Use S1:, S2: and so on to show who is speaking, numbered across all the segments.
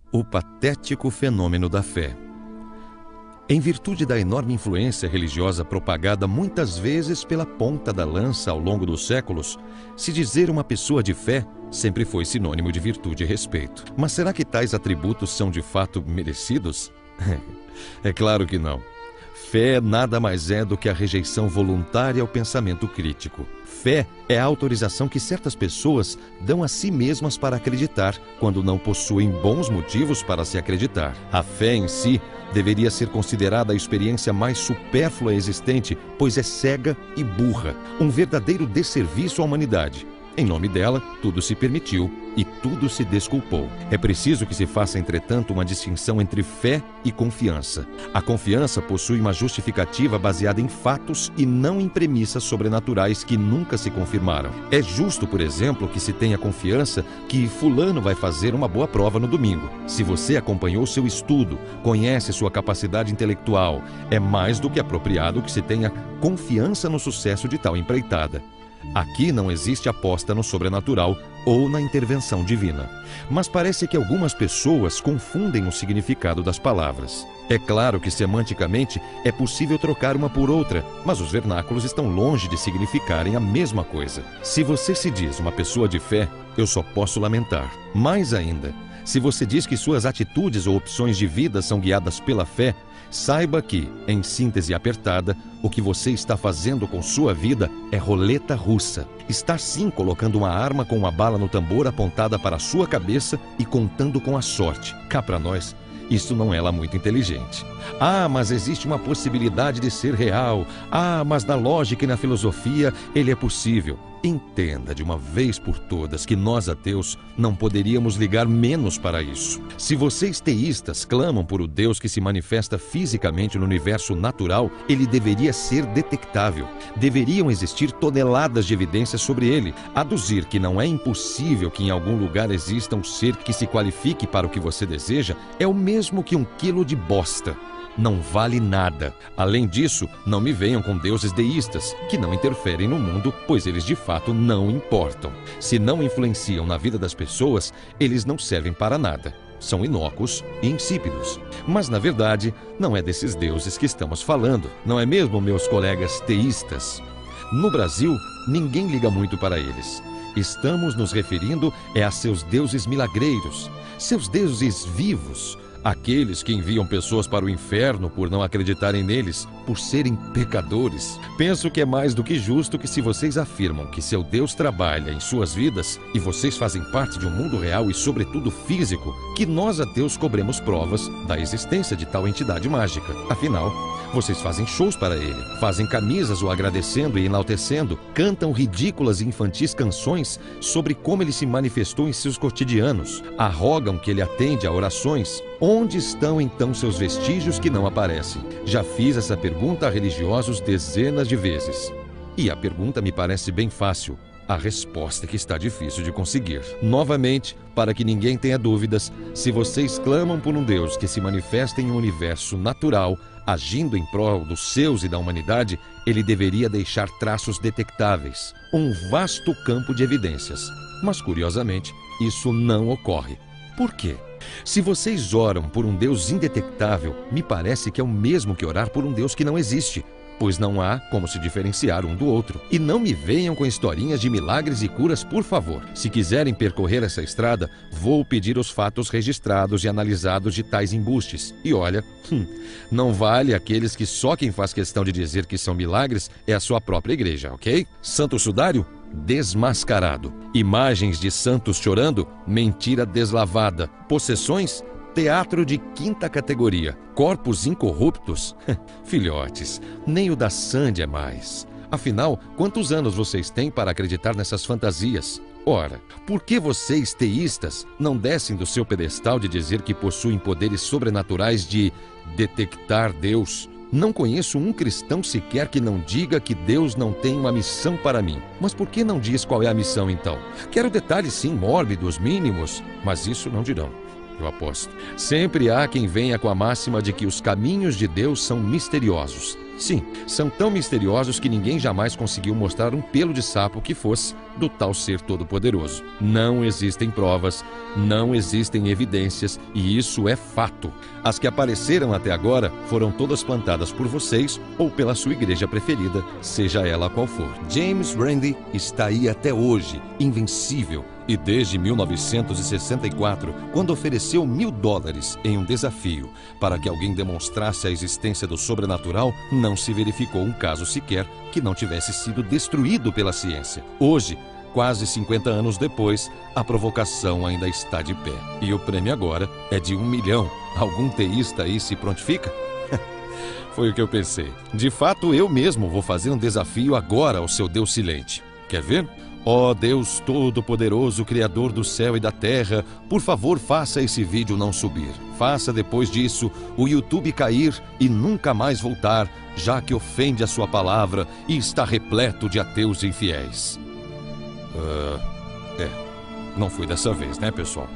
S1: O patético fenômeno da fé. Em virtude da enorme influência religiosa propagada muitas vezes pela ponta da lança ao longo dos séculos, se dizer uma pessoa de fé sempre foi sinônimo de virtude e respeito. Mas será que tais atributos são de fato merecidos? É claro que não. Fé nada mais é do que a rejeição voluntária ao pensamento crítico. Fé é a autorização que certas pessoas dão a si mesmas para acreditar, quando não possuem bons motivos para se acreditar. A fé em si deveria ser considerada a experiência mais supérflua existente, pois é cega e burra, um verdadeiro desserviço à humanidade. Em nome dela, tudo se permitiu e tudo se desculpou. É preciso que se faça, entretanto, uma distinção entre fé e confiança. A confiança possui uma justificativa baseada em fatos e não em premissas sobrenaturais que nunca se confirmaram. É justo, por exemplo, que se tenha confiança que fulano vai fazer uma boa prova no domingo. Se você acompanhou seu estudo, conhece sua capacidade intelectual, é mais do que apropriado que se tenha confiança no sucesso de tal empreitada. Aqui não existe aposta no sobrenatural ou na intervenção divina. Mas parece que algumas pessoas confundem o significado das palavras. É claro que semanticamente é possível trocar uma por outra, mas os vernáculos estão longe de significarem a mesma coisa. Se você se diz uma pessoa de fé, eu só posso lamentar. Mais ainda, se você diz que suas atitudes ou opções de vida são guiadas pela fé, saiba que, em síntese apertada, o que você está fazendo com sua vida é roleta russa. Está sim colocando uma arma com uma bala no tambor apontada para a sua cabeça e contando com a sorte. Cá para nós, isso não é lá muito inteligente. Ah, mas existe uma possibilidade de ser real. Ah, mas na lógica e na filosofia ele é possível. Entenda de uma vez por todas que nós ateus não poderíamos ligar menos para isso. Se vocês teístas clamam por o Deus que se manifesta fisicamente no universo natural, ele deveria ser detectável. Deveriam existir toneladas de evidências sobre ele. Aduzir que não é impossível que em algum lugar exista um ser que se qualifique para o que você deseja é o mesmo que 1 quilo de bosta. Não vale nada. Além disso, não me venham com deuses deístas, que não interferem no mundo, pois eles de fato não importam. Se não influenciam na vida das pessoas, eles não servem para nada. São inócuos e insípidos. Mas, na verdade, não é desses deuses que estamos falando, não é mesmo, meus colegas teístas? No Brasil, ninguém liga muito para eles. Estamos nos referindo a seus deuses milagreiros, seus deuses vivos, aqueles que enviam pessoas para o inferno por não acreditarem neles, por serem pecadores. Penso que é mais do que justo que, se vocês afirmam que seu Deus trabalha em suas vidas e vocês fazem parte de um mundo real e sobretudo físico, que nós ateus cobremos provas da existência de tal entidade mágica. Afinal, vocês fazem shows para ele, fazem camisas o agradecendo e enaltecendo, cantam ridículas e infantis canções sobre como ele se manifestou em seus cotidianos, arrogam que ele atende a orações. Onde estão então seus vestígios que não aparecem? Já fiz essa pergunta a religiosos dezenas de vezes. E a pergunta me parece bem fácil. A resposta é que está difícil de conseguir. Novamente, para que ninguém tenha dúvidas, se vocês clamam por um Deus que se manifesta em um universo natural, agindo em prol dos seus e da humanidade, ele deveria deixar traços detectáveis, um vasto campo de evidências. Mas, curiosamente, isso não ocorre. Por quê? Se vocês oram por um Deus indetectável, me parece que é o mesmo que orar por um Deus que não existe, pois não há como se diferenciar um do outro. E não me venham com historinhas de milagres e curas, por favor. Se quiserem percorrer essa estrada, vou pedir os fatos registrados e analisados de tais embustes. E olha, não vale aqueles que só quem faz questão de dizer que são milagres é a sua própria igreja, ok? Santo Sudário? Desmascarado. Imagens de santos chorando? Mentira deslavada. Possessões? Teatro de quinta categoria. Corpos incorruptos? Filhotes, nem o da Sandy é mais. Afinal, quantos anos vocês têm para acreditar nessas fantasias? Ora, por que vocês, teístas, não descem do seu pedestal de dizer que possuem poderes sobrenaturais de detectar Deus? Não conheço um cristão sequer que não diga que Deus não tem uma missão para mim. Mas por que não diz qual é a missão então? Quero detalhes sim, mórbidos, mínimos, mas isso não dirão. Eu aposto. Sempre há quem venha com a máxima de que os caminhos de Deus são misteriosos. Sim, são tão misteriosos que ninguém jamais conseguiu mostrar um pelo de sapo que fosse do tal ser todo-poderoso. Não existem provas, não existem evidências, e isso é fato. As que apareceram até agora foram todas plantadas por vocês ou pela sua igreja preferida, seja ela qual for. James Randi está aí até hoje, invencível. E desde 1964, quando ofereceu $1000 em um desafio para que alguém demonstrasse a existência do sobrenatural, não se verificou um caso sequer que não tivesse sido destruído pela ciência. Hoje, quase 50 anos depois, a provocação ainda está de pé. E o prêmio agora é de 1 milhão. Algum teísta aí se prontifica? Foi o que eu pensei. De fato, eu mesmo vou fazer um desafio agora ao seu Deus silente. Quer ver? Ó Deus Todo-Poderoso, Criador do céu e da terra, por favor faça esse vídeo não subir. Faça depois disso o YouTube cair e nunca mais voltar, já que ofende a sua palavra e está repleto de ateus e infiéis. Não foi dessa vez, né, pessoal?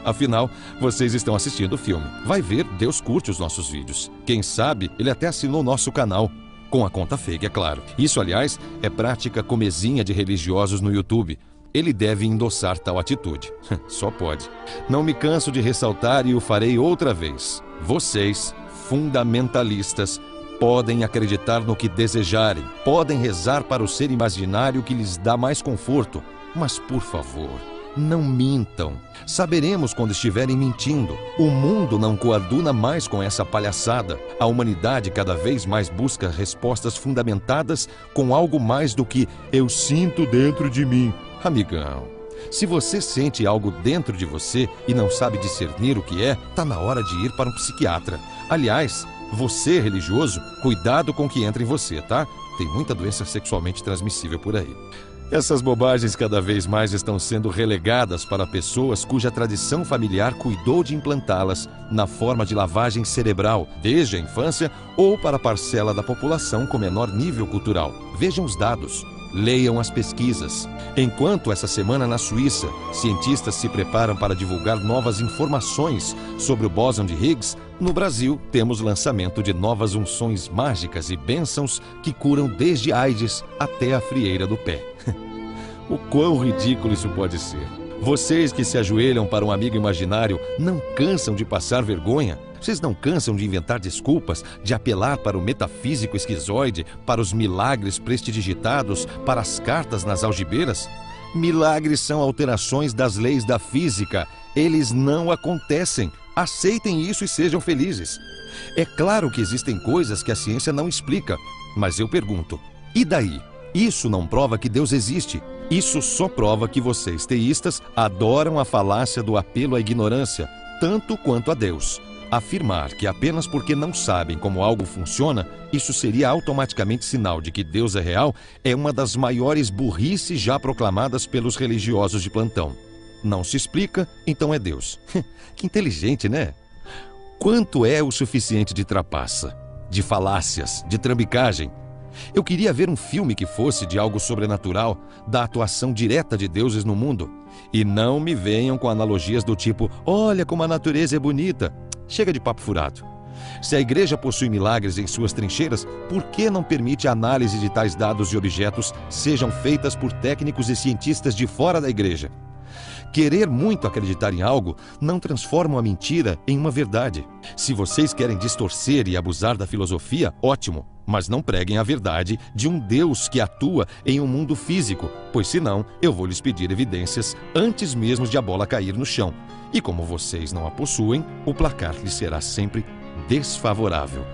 S1: Afinal, vocês estão assistindo o filme. Vai ver, Deus curte os nossos vídeos. Quem sabe, ele até assinou nosso canal. Com a conta fake, é claro. Isso, aliás, é prática comezinha de religiosos no YouTube. Ele deve endossar tal atitude. Só pode. Não me canso de ressaltar e o farei outra vez. Vocês, fundamentalistas, podem acreditar no que desejarem. Podem rezar para o ser imaginário que lhes dá mais conforto. Mas, por favor, não mintam. Saberemos quando estiverem mentindo. O mundo não coaduna mais com essa palhaçada. A humanidade cada vez mais busca respostas fundamentadas com algo mais do que eu sinto dentro de mim. Amigão, se você sente algo dentro de você e não sabe discernir o que é, tá na hora de ir para um psiquiatra. Aliás, você religioso, cuidado com o que entra em você, tá? Tem muita doença sexualmente transmissível por aí. Essas bobagens cada vez mais estão sendo relegadas para pessoas cuja tradição familiar cuidou de implantá-las na forma de lavagem cerebral, desde a infância, ou para a parcela da população com menor nível cultural. Vejam os dados. Leiam as pesquisas. Enquanto essa semana na Suíça, cientistas se preparam para divulgar novas informações sobre o bóson de Higgs, no Brasil temos lançamento de novas unções mágicas e bênçãos que curam desde AIDS até a frieira do pé. O quão ridículo isso pode ser. Vocês que se ajoelham para um amigo imaginário não cansam de passar vergonha? Vocês não cansam de inventar desculpas, de apelar para o metafísico esquizoide, para os milagres prestidigitados, para as cartas nas algibeiras? Milagres são alterações das leis da física. Eles não acontecem. Aceitem isso e sejam felizes. É claro que existem coisas que a ciência não explica, mas eu pergunto, e daí? Isso não prova que Deus existe. Isso só prova que vocês, teístas, adoram a falácia do apelo à ignorância, tanto quanto a Deus. Afirmar que apenas porque não sabem como algo funciona, isso seria automaticamente sinal de que Deus é real, é uma das maiores burrices já proclamadas pelos religiosos de plantão. Não se explica, então é Deus. Que inteligente, né? Quanto é o suficiente de trapaça, de falácias, de trambicagem? Eu queria ver um filme que fosse de algo sobrenatural, da atuação direta de deuses no mundo. E não me venham com analogias do tipo, olha como a natureza é bonita. Chega de papo furado. Se a igreja possui milagres em suas trincheiras, por que não permite a análise de tais dados e objetos sejam feitas por técnicos e cientistas de fora da igreja? Querer muito acreditar em algo não transforma a mentira em uma verdade. Se vocês querem distorcer e abusar da filosofia, ótimo, mas não preguem a verdade de um Deus que atua em um mundo físico, pois senão eu vou lhes pedir evidências antes mesmo de a bola cair no chão. E como vocês não a possuem, o placar lhes será sempre desfavorável.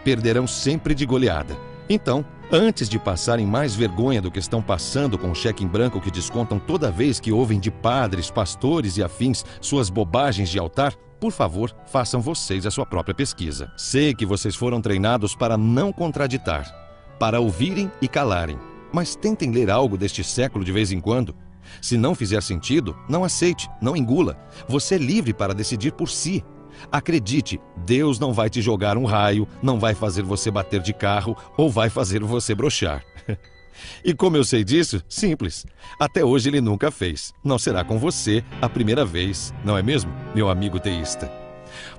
S1: Perderão sempre de goleada. Então, antes de passarem mais vergonha do que estão passando com o cheque em branco que descontam toda vez que ouvem de padres, pastores e afins suas bobagens de altar, por favor, façam vocês a sua própria pesquisa. Sei que vocês foram treinados para não contraditar, para ouvirem e calarem, mas tentem ler algo deste século de vez em quando. Se não fizer sentido, não aceite, não engula. Você é livre para decidir por si. Acredite, Deus não vai te jogar um raio, não vai fazer você bater de carro ou vai fazer você broxar. E como eu sei disso? Simples. Até hoje ele nunca fez. Não será com você a primeira vez, não é mesmo, meu amigo teísta?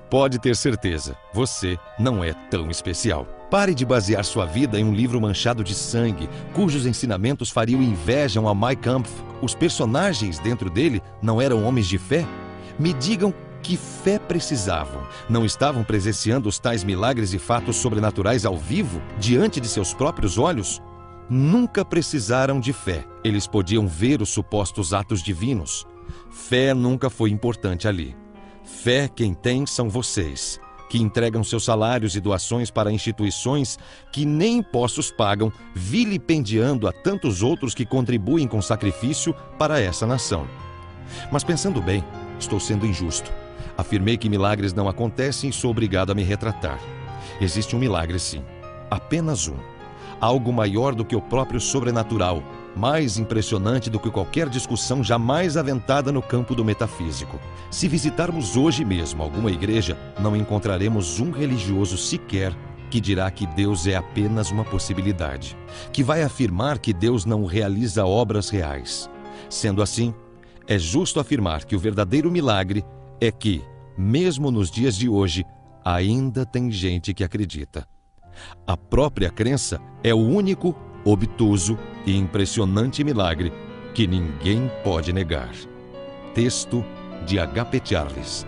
S1: Pode ter certeza, você não é tão especial. Pare de basear sua vida em um livro manchado de sangue, cujos ensinamentos fariam inveja a Mein Kampf. Os personagens dentro dele não eram homens de fé? Me digam que fé precisavam. Não estavam presenciando os tais milagres e fatos sobrenaturais ao vivo, diante de seus próprios olhos? Nunca precisaram de fé. Eles podiam ver os supostos atos divinos. Fé nunca foi importante ali. Fé quem tem são vocês, que entregam seus salários e doações para instituições que nem impostos pagam, vilipendiando a tantos outros que contribuem com sacrifício para essa nação. Mas pensando bem, estou sendo injusto. Afirmei que milagres não acontecem e sou obrigado a me retratar. Existe um milagre sim, apenas um. Algo maior do que o próprio sobrenatural, mais impressionante do que qualquer discussão jamais aventada no campo do metafísico. Se visitarmos hoje mesmo alguma igreja, não encontraremos um religioso sequer que dirá que Deus é apenas uma possibilidade, que vai afirmar que Deus não realiza obras reais. Sendo assim, é justo afirmar que o verdadeiro milagre é que, mesmo nos dias de hoje, ainda tem gente que acredita. A própria crença é o único, obtuso e impressionante milagre que ninguém pode negar. Texto de H.P. Charles.